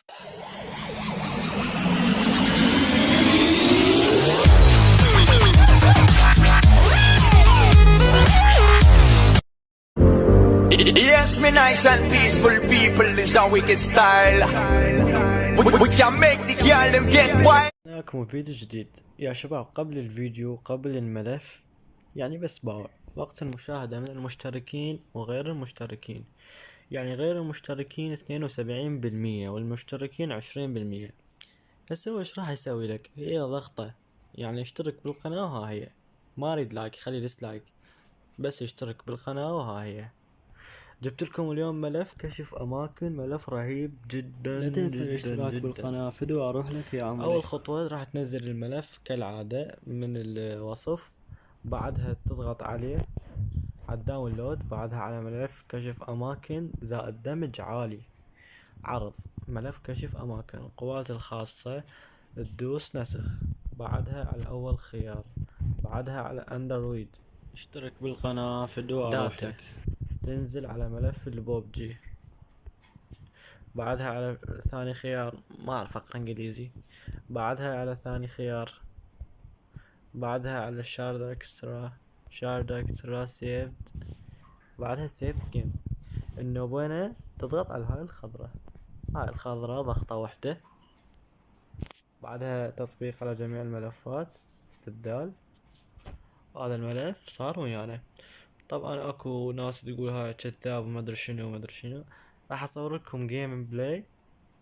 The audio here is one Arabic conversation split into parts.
Yes, me nice and peaceful people is a wicked style. We can make the girl them get wild. معكم فيديو جديد يا شباب. قبل الفيديو قبل الملف يعني بس باور وقت المشاهدة من المشتركين وغير المشتركين. يعني غير المشتركين 72% والمشتركين 20%. هسه هو ايش راح يسوي لك؟ هي ضغطة، يعني اشترك بالقناة وها هي. ما اريد لايك، خلي ديسلايك، بس اشترك بالقناة وها هي. جبت لكم اليوم ملف كشف اماكن، ملف رهيب جدا. لا تنسى الاشتراك بالقناة. فدوى اروح لك يا عمري. اول خطوة راح تنزل الملف كالعادة من الوصف، بعدها تضغط عليه على الداونلود، بعدها على ملف كشف اماكن زائد دمج عالي عرض. ملف كشف اماكن القوات الخاصة، تدوس نسخ، بعدها على اول خيار، بعدها على اندرويد اشترك بالقناة. فدوى اروح داتا، لك. تنزل على ملف البوبجي، بعدها على ثاني خيار، ما اعرف اقرا انجليزي، بعدها على ثاني خيار، بعدها على شارد اكسترا سيفد، بعدها سيف جيم. النوبونة تضغط على هاي الخضرة، هاي الخضرة ضغطة واحدة، بعدها تطبيق على جميع الملفات استبدال. هذا الملف صار ويانا. طبعا اكو ناس تقول هاي كذاب وما ادري شنو وما ادري شنو. راح اصور لكم جيم بلاي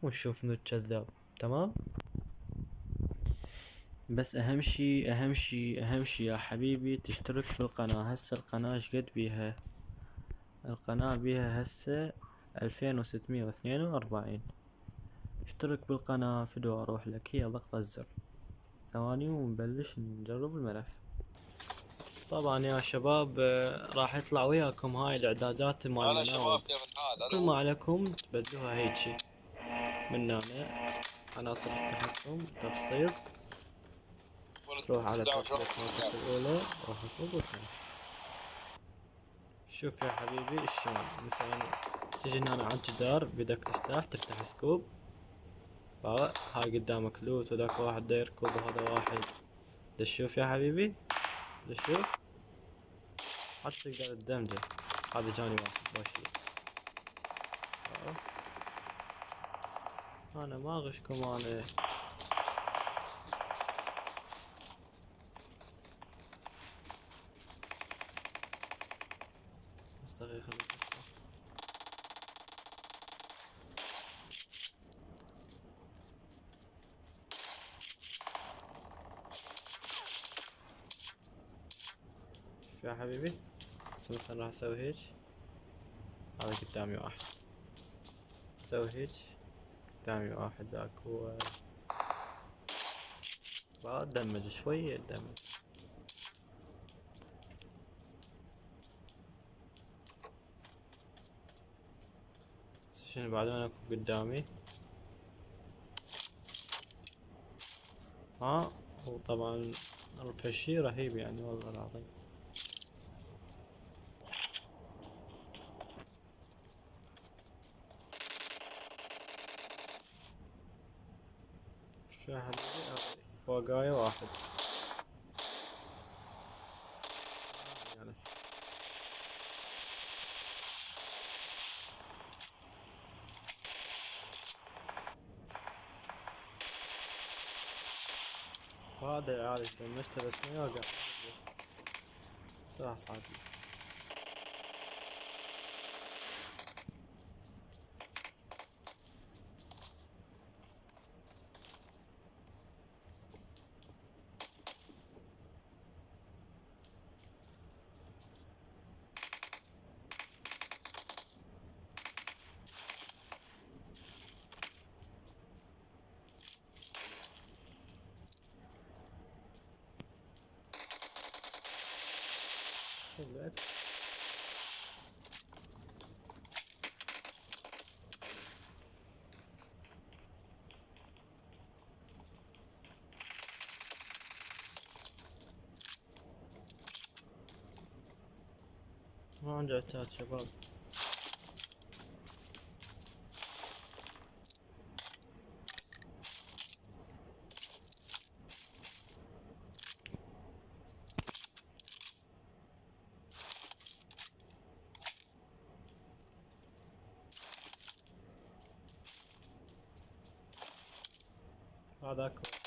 ونشوف منو الكذاب. تمام. بس اهم شي يا حبيبي تشترك بالقناة. هسه القناة شقد بيها؟ القناة بيها هسه 2642. اشترك بالقناة. فدو اروح لك، هي ضغطة الزر. ثواني ونبلش نجرب الملف. طبعا يا شباب راح يطلع وياكم هاي الاعدادات مال المناوب. كل ما عليكم تبدلوها هيجي من هنا. عناصر التحكم، تخصيص، تروح على تطبيق مالتك الاولى، راح فوق وتحت. شوف يا حبيبي شلون مثلا تجي هنا على الجدار بيدك تفتح تفتح سكوب. هاي قدامك لوت وذاك واحد دا يركض وهذا واحد. تشوف يا حبيبي، تشوف حتى تقدر تدمجه. هذا جاني واحد باشي. انا ما غشكم انا. مستغير خليك. شوف يا حبيبي، مثلا راح اسوي هيك. هذا قدامي واحد، اسوي هيك قدامي واحد. ذاك هو بعد دمج شوية دمج. شنو بعد انا اكو قدامي؟ وطبعا الفشي رهيب يعني والله العظيم. شو يا حبيبي، فوقاي واحد. هذا يعالج دمجته بس ما يوقع. صراحة صعب. ما عندي عتاد شباب. هذاك